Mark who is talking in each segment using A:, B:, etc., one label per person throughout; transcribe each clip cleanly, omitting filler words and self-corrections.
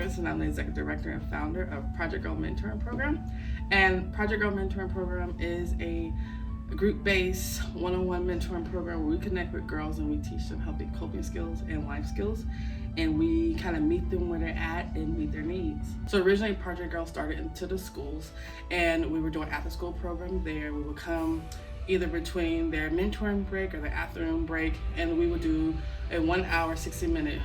A: Edmonds, and I'm the Executive Director and Founder of Project Girl Mentoring Program. And Project Girl Mentoring Program is a group-based one-on-one mentoring program where we connect with girls and we teach them healthy coping skills and life skills. And we kind of meet them where they're at and meet their needs. So originally Project Girl started into the schools, and we were doing after-school program there. We would come either between their mentoring break or their afternoon break, and we would do a 1 hour, 60-minute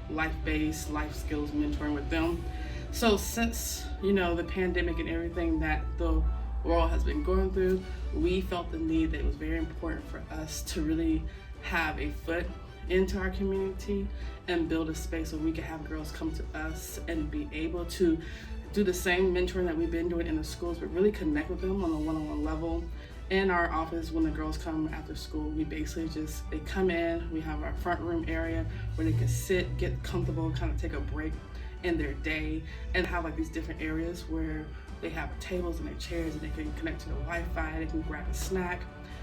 A: life-based life skills mentoring with them. So since, the pandemic and everything that the world has been going through, we felt the need that it was very important for us to really have a foot into our community and build a space where we could have girls come to us and be able to do the same mentoring that we've been doing in the schools, but really connect with them on a one-on-one level. In our office, when the girls come after school, we basically they come in, we have our front room area where they can sit, get comfortable, kind of take a break in their day, and have like these different areas where they have tables and their chairs and they can connect to the Wi-Fi, they can grab a snack,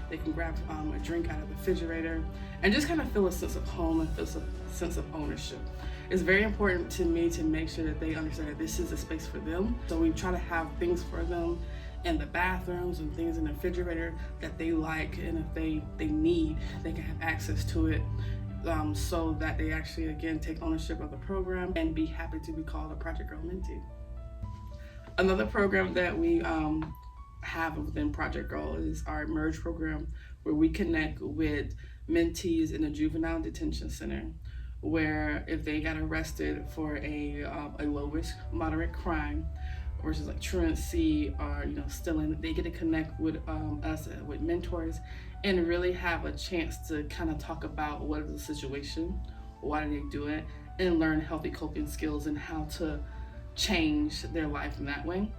A: they can grab a drink out of the refrigerator, and just kind of feel a sense of home and feel a sense of ownership. It's very important to me to make sure that they understand that this is a space for them. So we try to have things for them in the bathrooms and things in the refrigerator that they like, and if they need, they can have access to it, so that they actually, again, take ownership of the program and be happy to be called a Project Girl Mentee. Another program that we have within Project Girl is our Emerge program, where we connect with mentees in a juvenile detention center, where if they got arrested for a low risk, moderate crime, versus like truancy or stealing, they get to connect with us with mentors and really have a chance to kind of talk about what is the situation, why do they do it, and learn healthy coping skills and how to change their life in that way.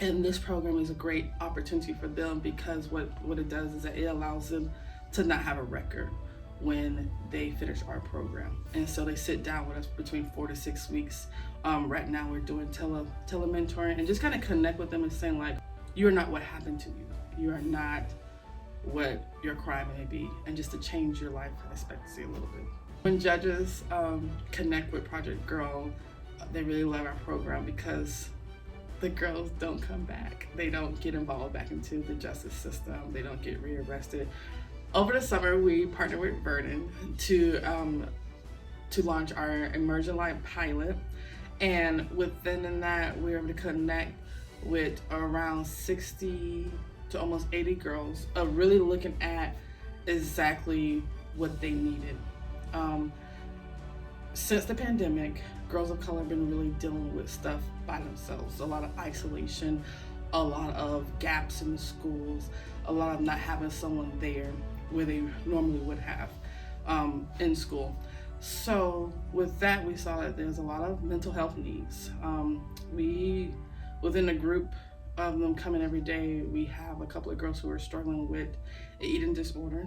A: And this program is a great opportunity for them because what it does is that it allows them to not have a record when they finish our program. And so they sit down with us between 4 to 6 weeks. Right now we're doing tele-mentoring and just kind of connect with them and saying like, you're not what happened to you. You are not what your crime may be, and just to change your life expectancy a little bit. When judges connect with Project Girl, they really love our program because the girls don't come back. They don't get involved back into the justice system. They don't get rearrested. Over the summer, we partnered with Verdon to launch our Emerging Life pilot, and within that, we were able to connect with around 60 to almost 80 girls, really looking at exactly what they needed. Since the pandemic, girls of color have been really dealing with stuff by themselves. A lot of isolation, a lot of gaps in the schools, a lot of not having someone there where they normally would have in school. So with that, we saw that there's a lot of mental health needs. Within a group of them coming every day, we have a couple of girls who are struggling with an eating disorder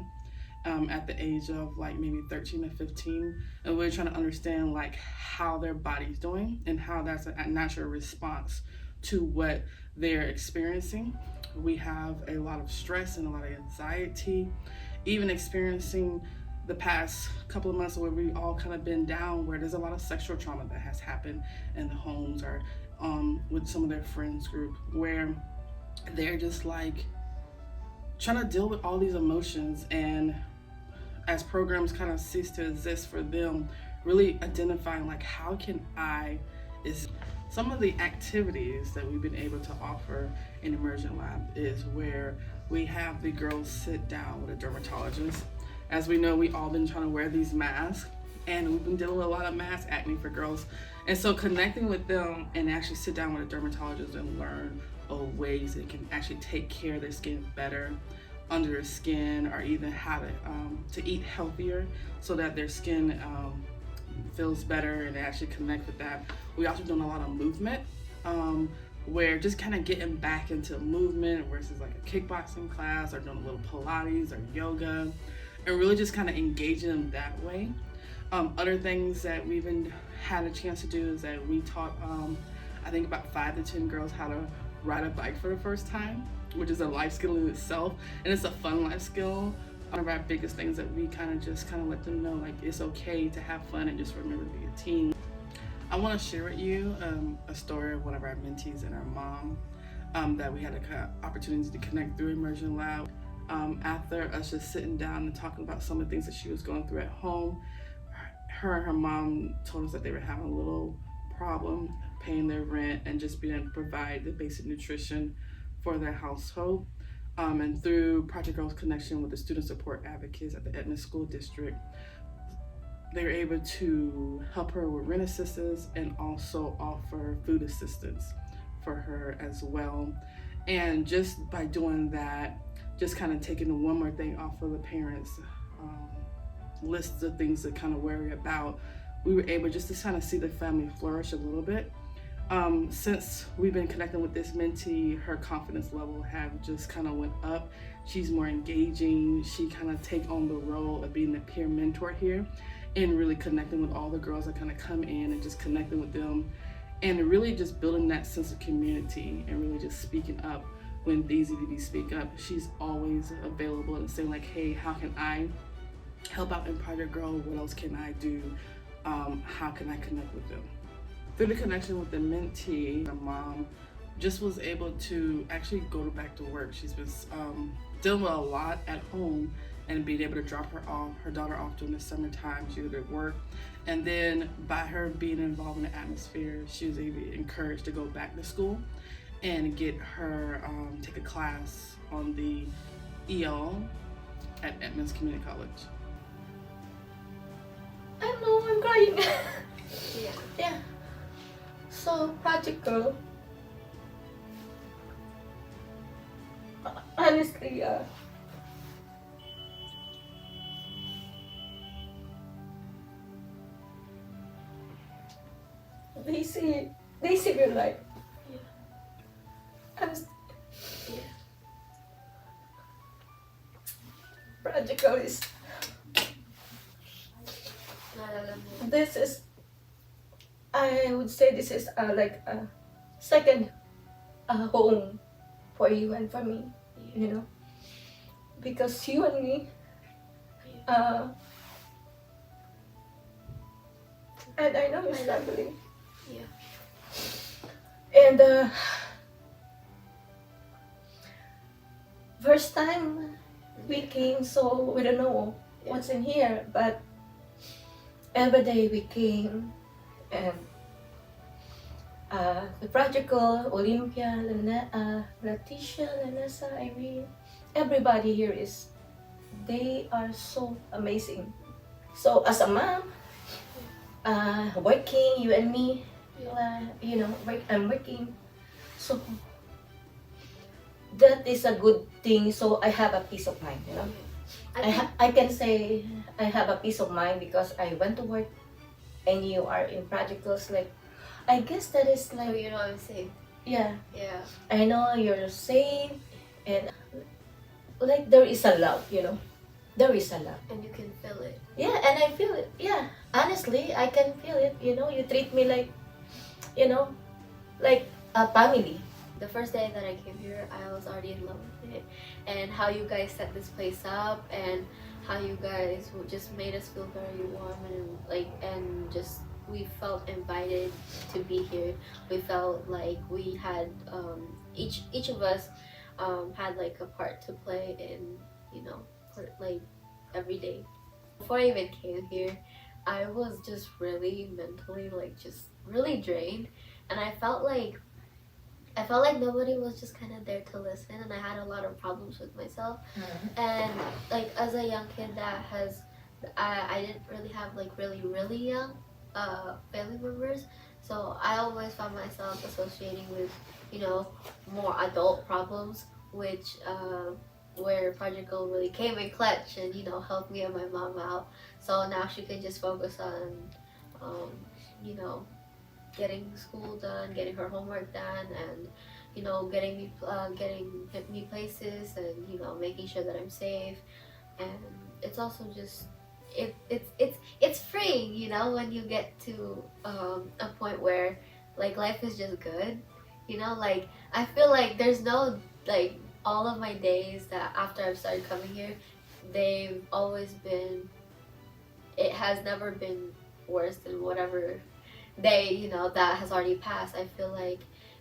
A: at the age of like maybe 13 to 15. And we're trying to understand like how their body's doing and how that's a natural response to what they're experiencing. We have a lot of stress and a lot of anxiety, even experiencing the past couple of months where we all kind of been down, where there's a lot of sexual trauma that has happened in the homes or with some of their friends group, where they're just like trying to deal with all these emotions. And as programs kind of cease to exist for them, really identifying like, how can some of the activities that we've been able to offer in Emergent Lab is where we have the girls sit down with a dermatologist. As we know, we all been trying to wear these masks, and we've been dealing with a lot of mask acne for girls. And so connecting with them and actually sit down with a dermatologist and learn ways they can actually take care of their skin better under their skin, or even how to eat healthier so that their skin feels better and they actually connect with that. We also doing a lot of movement, where just kind of getting back into movement versus like a kickboxing class or doing a little Pilates or yoga, and really just kind of engaging them that way. Other things that we've had a chance to do is that we taught, I think about 5 to 10 girls how to ride a bike for the first time, which is a life skill in itself, and it's a fun life skill. One of our biggest things that we kind of let them know, like, it's okay to have fun and just remember to be a team. I want to share with you a story of one of our mentees and our mom that we had an opportunity to connect through Immersion Lab. After us just sitting down and talking about some of the things that she was going through at home, her and her mom told us that they were having a little problem paying their rent and just being able to provide the basic nutrition for their household. And through Project Girl's connection with the student support advocates at the Edmonds School District, they were able to help her with rent assistance and also offer food assistance for her as well. And just by doing that, just kind of taking one more thing off of the parents' lists of things to kind of worry about, we were able just to kind of see the family flourish a little bit. Since we've been connecting with this mentee, her confidence level have just kind of went up. She's more engaging. She kind of take on the role of being the peer mentor here and really connecting with all the girls that kind of come in and just connecting with them and really just building that sense of community and really just speaking up when things need to be speak up. She's always available and saying like, hey, how can I help out in Project Girl? What else can I do? How can I connect with them? Through the connection with the mentee, the mom just was able to actually go back to work. She's been dealing with a lot at home and being able to drop her daughter off during the summertime. She was at work. And then by her being involved in the atmosphere, she was encouraged to go back to school and get her, take a class on the EL at Edmonds Community College.
B: I know, I'm crying.
C: Yeah.
B: Yeah. So, Project Girl, honestly, they see your life.
C: Yeah.
B: Yeah. Project Girl is, this is, I would say this is like a second home for you and for me, you know, because you and me, and I know you're struggling.
C: Yeah.
B: And first time we came, so we don't know what's in here, but every day we came, and the Project Girl, Olympia, Leticia, Lanessa, Irene, everybody here they are so amazing. So as a mom, working, you and me, you know, I'm working, so that is a good thing. So I have a peace of mind, you know. I can say I have a peace of mind because I went to work and you are in Project Girls. Like, I guess that is like,
C: So you know I'm safe.
B: yeah,
C: Yeah.
B: I know you're safe, and like there is a love, you know, there is a love.
C: And you can feel it.
B: Yeah, and I feel it. Yeah, honestly, I can feel it. You know, you treat me like, you know, like a family.
C: The first day that I came here, I was already in love with it. And how you guys set this place up, and how you guys just made us feel very warm and just we felt invited to be here. We felt like we had each of us had like a part to play in, you know, like every day. Before I even came here, I was just really mentally like just really drained, and I felt like nobody was just kind of there to listen, and I had a lot of problems with myself. And like as a young kid that I didn't really have like really young family members, so I always found myself associating with, you know, more adult problems, which where Project Girl really came in clutch and, you know, helped me and my mom out, so now she could just focus on you know, getting school done, getting her homework done, and, you know, getting me places, and, you know, making sure that I'm safe. And it's also just it's freeing, you know, when you get to a point where like life is just good, you know. Like I feel like there's no, like, all of my days that after I've started coming here, they've always been, it has never been worse than whatever day, you know, that has already passed. I feel like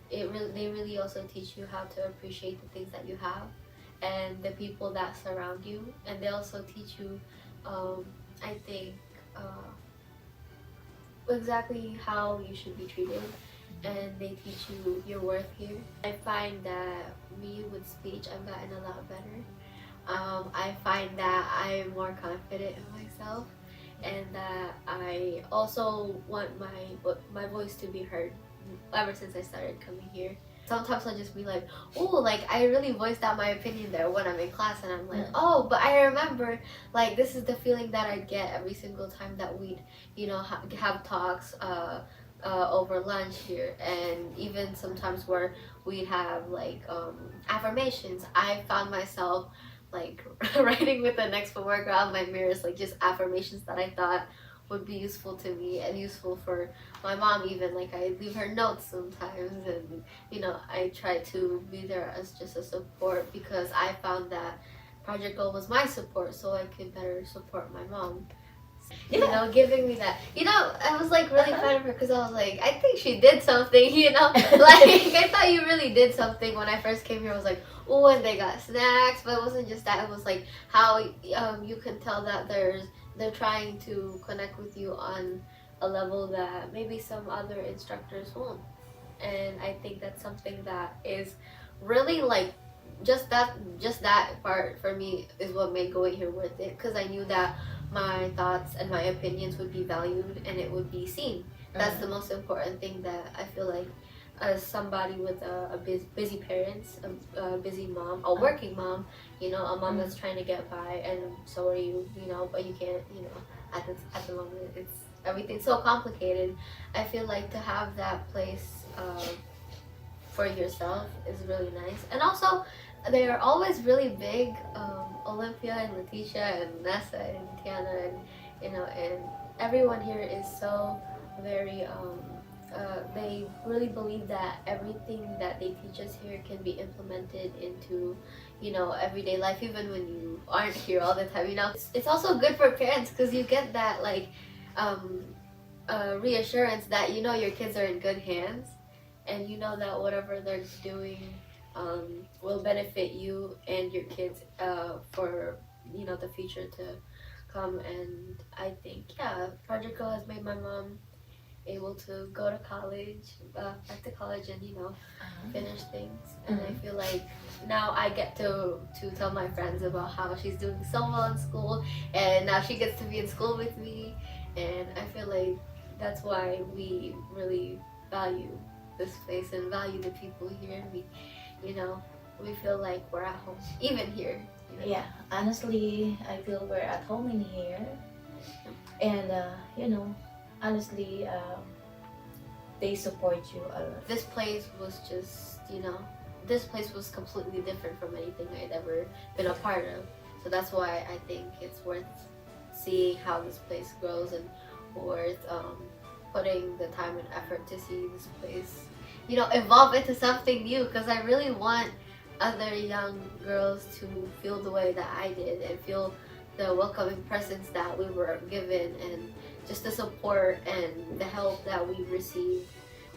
C: they really also teach you how to appreciate the things that you have and the people that surround you, and they also teach you, I think, exactly how you should be treated, and they teach you your worth here. I find that me with speech, I've gotten a lot better. I find that I'm more confident in myself, and that I also want my voice to be heard ever since I started coming here. Sometimes I'll just be like, oh, like I really voiced out my opinion there when I'm in class, and I'm like, oh, but I remember, like, this is the feeling that I get every single time that we'd, you know, have talks over lunch here, and even sometimes where we'd have like affirmations. I found myself like writing with an expo marker on my mirrors, like just affirmations that I thought would be useful to me and useful for my mom. Even like I leave her notes sometimes, and you know, I try to be there as just a support, because I found that Project Goal was my support, so I could better support my mom. You know, giving me that. You know, I was like really proud of her, because I was like, I think she did something, you know? Like, I thought you really did something when I first came here. I was like, oh, and they got snacks, but it wasn't just that. It was like how you can tell that they're trying to connect with you on a level that maybe some other instructors won't. And I think that's something that is really like, just that part for me is what made going here worth it, because I knew that my thoughts and my opinions would be valued and it would be seen. That's the most important thing that I feel like, as somebody with a busy parents, a busy mom, a working mom, you know, a mom that's trying to get by, and so are you, you know, but you can't, you know, at the moment it's everything's so complicated. I feel like to have that place for yourself is really nice. And also, they are always really big. Olympia and Letitia and Nessa and Tiana, and you know, and everyone here is so very they really believe that everything that they teach us here can be implemented into, you know, everyday life, even when you aren't here all the time, you know. It's also good for parents, because you get that like reassurance that, you know, your kids are in good hands, and you know that whatever they're doing will benefit you and your kids for, you know, the future to come. And I think, yeah, Project Girl has made my mom able to go to college, back to college, and, you know, finish things. And I feel like now I get to tell my friends about how she's doing so well in school, and now she gets to be in school with me. And I feel like that's why we really value this place and value the people here. You know, we feel like we're at home, even here. You know?
D: Yeah, honestly, I feel we're at home in here. And, you know, honestly, they support you a lot.
C: This place was just, you know, this place was completely different from anything I'd ever been a part of. So that's why I think it's worth seeing how this place grows, and worth putting the time and effort to see this place, you know, evolve into something new, because I really want other young girls to feel the way that I did, and feel the welcoming presence that we were given, and just the support and the help that we received.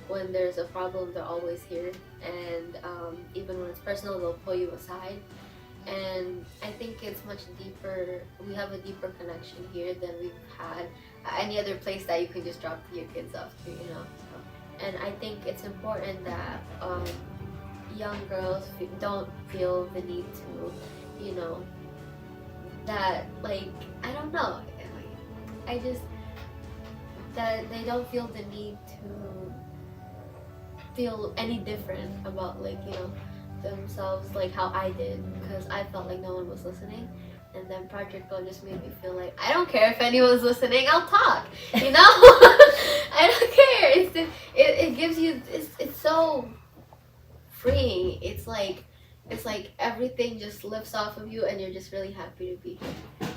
C: When there's a problem, they're always here, and even when it's personal, they'll pull you aside. And I think it's much deeper. We have a deeper connection here than we've had at any other place that you can just drop your kids off to, you know. And I think it's important that young girls don't feel the need to, you know, that, like, I don't know, I just, that they don't feel the need to feel any different about, like, you know, themselves, like how I did, because I felt like no one was listening. And then Project Go just made me feel like, I don't care if anyone's listening, I'll talk, you know? I don't care. It gives you, it's so freeing. It's like everything just lifts off of you, and you're just really happy to be here.